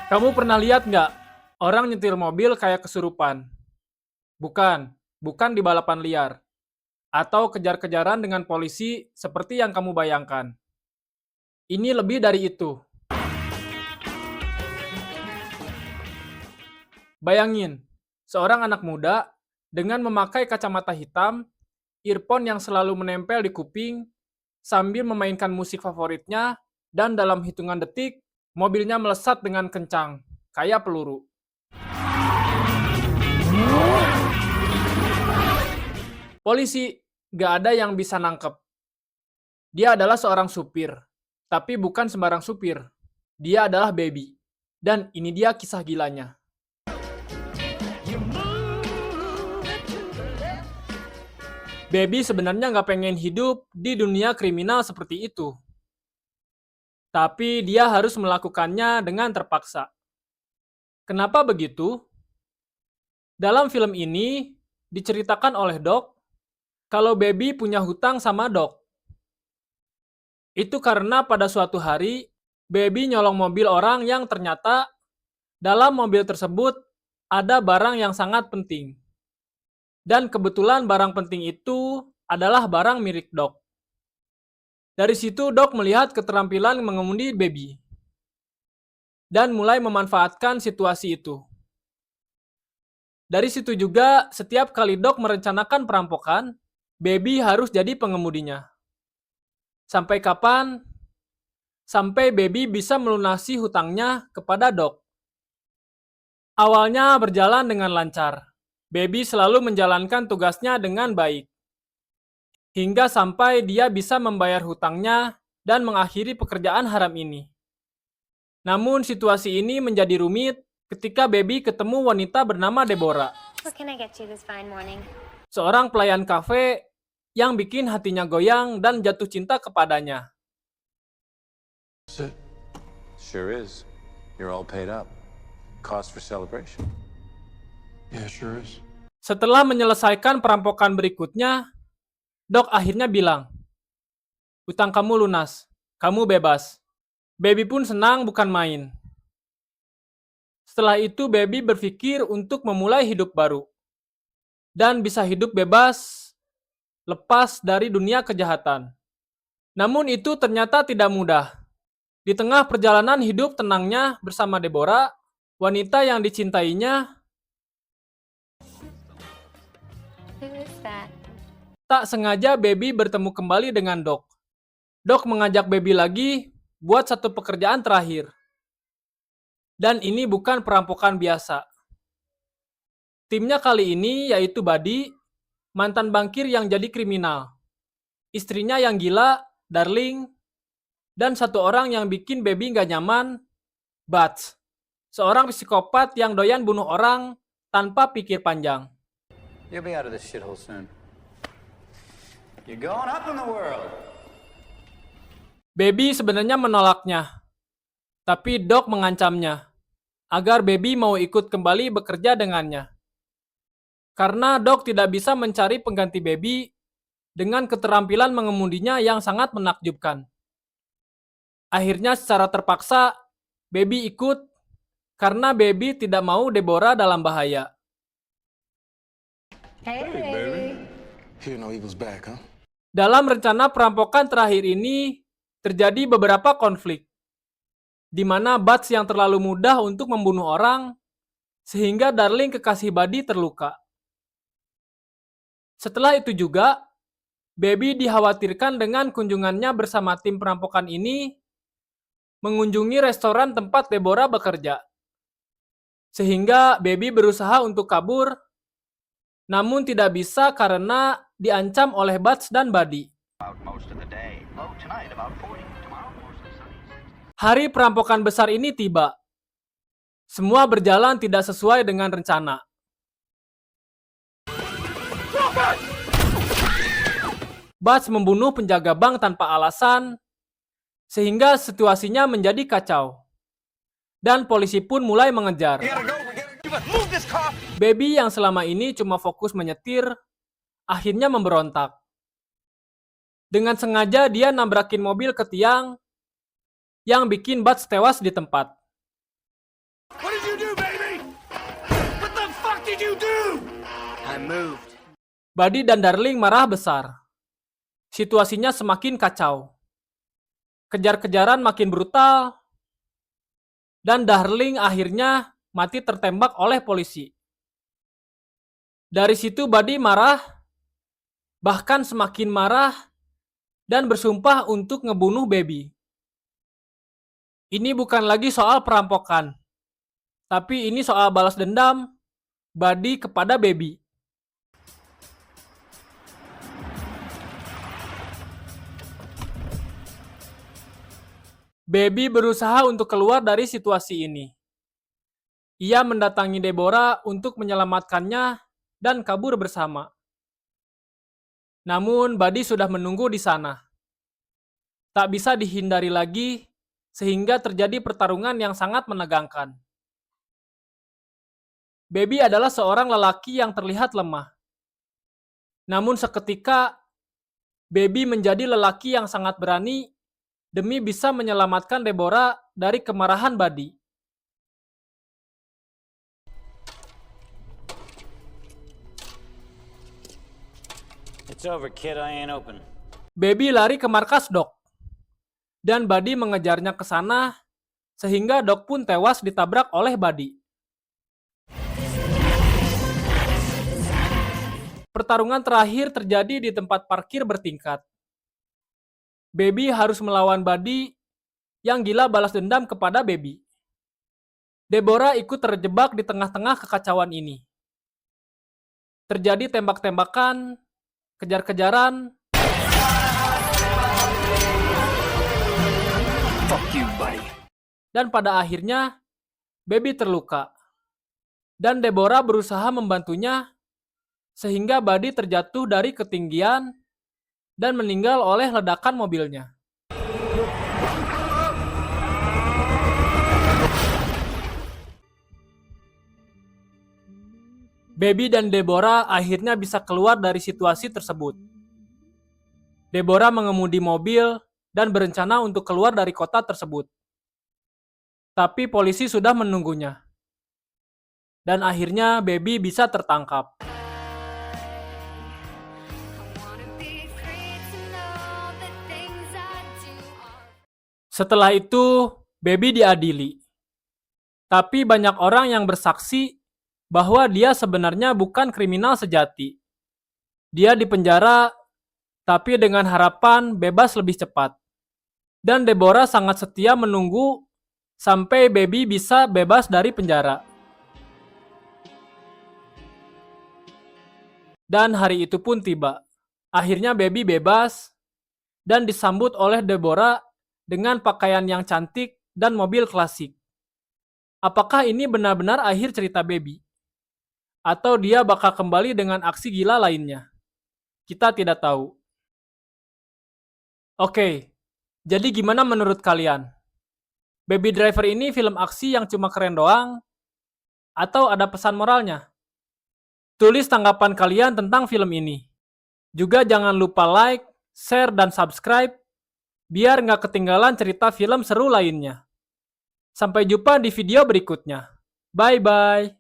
Kamu pernah lihat nggak orang nyetir mobil kayak kesurupan? Bukan, bukan di balapan liar. Atau kejar-kejaran dengan polisi seperti yang kamu bayangkan. Ini lebih dari itu. Bayangin, seorang anak muda dengan memakai kacamata hitam, earphone yang selalu menempel di kuping, sambil memainkan musik favoritnya, dan dalam hitungan detik, mobilnya melesat dengan kencang, kayak peluru. Polisi, gak ada yang bisa nangkep. Dia adalah seorang supir, tapi bukan sembarang supir. Dia adalah Baby. Dan ini dia kisah gilanya. Baby sebenarnya nggak pengen hidup di dunia kriminal seperti itu. Tapi dia harus melakukannya dengan terpaksa. Kenapa begitu? Dalam film ini diceritakan oleh Doc kalau Baby punya hutang sama Doc. Itu karena pada suatu hari Baby nyolong mobil orang yang ternyata dalam mobil tersebut ada barang yang sangat penting. Dan kebetulan barang penting itu adalah barang milik Doc. Dari situ Doc melihat keterampilan mengemudi Baby dan mulai memanfaatkan situasi itu. Dari situ juga setiap kali Doc merencanakan perampokan, Baby harus jadi pengemudinya. Sampai kapan? Sampai Baby bisa melunasi hutangnya kepada Doc. Awalnya berjalan dengan lancar. Baby selalu menjalankan tugasnya dengan baik. Hingga sampai dia bisa membayar hutangnya dan mengakhiri pekerjaan haram ini. Namun situasi ini menjadi rumit ketika Baby ketemu wanita bernama Deborah. Seorang pelayan kafe yang bikin hatinya goyang dan jatuh cinta kepadanya. Sure is. You're all paid up. Cause for celebration. Yeah, sure is. Setelah menyelesaikan perampokan berikutnya, Doc akhirnya bilang, "Hutang kamu lunas, kamu bebas." Baby pun senang bukan main. Setelah itu Baby berpikir untuk memulai hidup baru. Dan bisa hidup bebas, lepas dari dunia kejahatan. Namun itu ternyata tidak mudah. Di tengah perjalanan hidup tenangnya bersama Deborah, wanita yang dicintainya tak sengaja Baby bertemu kembali dengan Doc. Doc mengajak Baby lagi buat satu pekerjaan terakhir. Dan ini bukan perampokan biasa. Timnya kali ini yaitu Buddy, mantan bankir yang jadi kriminal. Istrinya yang gila, Darling, dan satu orang yang bikin Baby gak nyaman, Butch. Seorang psikopat yang doyan bunuh orang tanpa pikir panjang. You'll be out of this shithole soon. You're going up in the world. Baby sebenarnya menolaknya. Tapi Doc mengancamnya agar Baby mau ikut kembali bekerja dengannya. Karena Doc tidak bisa mencari pengganti Baby dengan keterampilan mengemudinya yang sangat menakjubkan. Akhirnya secara terpaksa, Baby ikut karena Baby tidak mau Deborah dalam bahaya. Hear no evil's back, huh? Dalam rencana perampokan terakhir ini, terjadi beberapa konflik, di mana Butch yang terlalu mudah untuk membunuh orang, sehingga Darling kekasih Buddy terluka. Setelah itu juga, Baby dikhawatirkan dengan kunjungannya bersama tim perampokan ini mengunjungi restoran tempat Deborah bekerja. Sehingga Baby berusaha untuk kabur, namun tidak bisa karena diancam oleh Butch dan Buddy. Hari perampokan besar ini tiba. Semua berjalan tidak sesuai dengan rencana. Butch membunuh penjaga bank tanpa alasan, sehingga situasinya menjadi kacau. Dan polisi pun mulai mengejar. Baby yang selama ini cuma fokus menyetir, akhirnya memberontak. Dengan sengaja dia nabrakin mobil ke tiang yang bikin Butch tewas di tempat. Buddy dan Darling marah besar. Situasinya semakin kacau. Kejar-kejaran makin brutal, dan Darling akhirnya mati tertembak oleh polisi. Dari situ Buddy marah, bahkan semakin marah, dan bersumpah untuk ngebunuh Baby. Ini bukan lagi soal perampokan, tapi ini soal balas dendam Buddy kepada Baby. Baby berusaha untuk keluar dari situasi ini. Ia mendatangi Deborah untuk menyelamatkannya dan kabur bersama. Namun Buddy sudah menunggu di sana. Tak bisa dihindari lagi, sehingga terjadi pertarungan yang sangat menegangkan. Baby adalah seorang lelaki yang terlihat lemah. Namun seketika, Baby menjadi lelaki yang sangat berani demi bisa menyelamatkan Deborah dari kemarahan Buddy. It's over, kid. I ain't open. Baby lari ke markas Doc, dan Buddy mengejarnya ke sana, sehingga Doc pun tewas ditabrak oleh Buddy. Pertarungan terakhir terjadi di tempat parkir bertingkat. Baby harus melawan Buddy yang gila balas dendam kepada Baby. Deborah ikut terjebak di tengah-tengah kekacauan ini. Terjadi tembak-tembakan, kejar-kejaran, Fuck you, buddy. dan pada akhirnya Baby terluka. Dan Deborah berusaha membantunya sehingga Buddy terjatuh dari ketinggian dan meninggal oleh ledakan mobilnya. Baby dan Deborah akhirnya bisa keluar dari situasi tersebut. Deborah mengemudi mobil dan berencana untuk keluar dari kota tersebut. Tapi polisi sudah menunggunya. Dan akhirnya Baby bisa tertangkap. Setelah itu, Baby diadili. Tapi banyak orang yang bersaksi bahwa dia sebenarnya bukan kriminal sejati. Dia dipenjara, tapi dengan harapan bebas lebih cepat. Dan Deborah sangat setia menunggu sampai Baby bisa bebas dari penjara. Dan hari itu pun tiba. Akhirnya Baby bebas dan disambut oleh Deborah dengan pakaian yang cantik dan mobil klasik. Apakah ini benar-benar akhir cerita Baby? Atau dia bakal kembali dengan aksi gila lainnya? Kita tidak tahu. Oke, jadi gimana menurut kalian? Baby Driver ini film aksi yang cuma keren doang? Atau ada pesan moralnya? Tulis tanggapan kalian tentang film ini. Juga jangan lupa like, share, dan subscribe biar nggak ketinggalan cerita film seru lainnya. Sampai jumpa di video berikutnya. Bye-bye.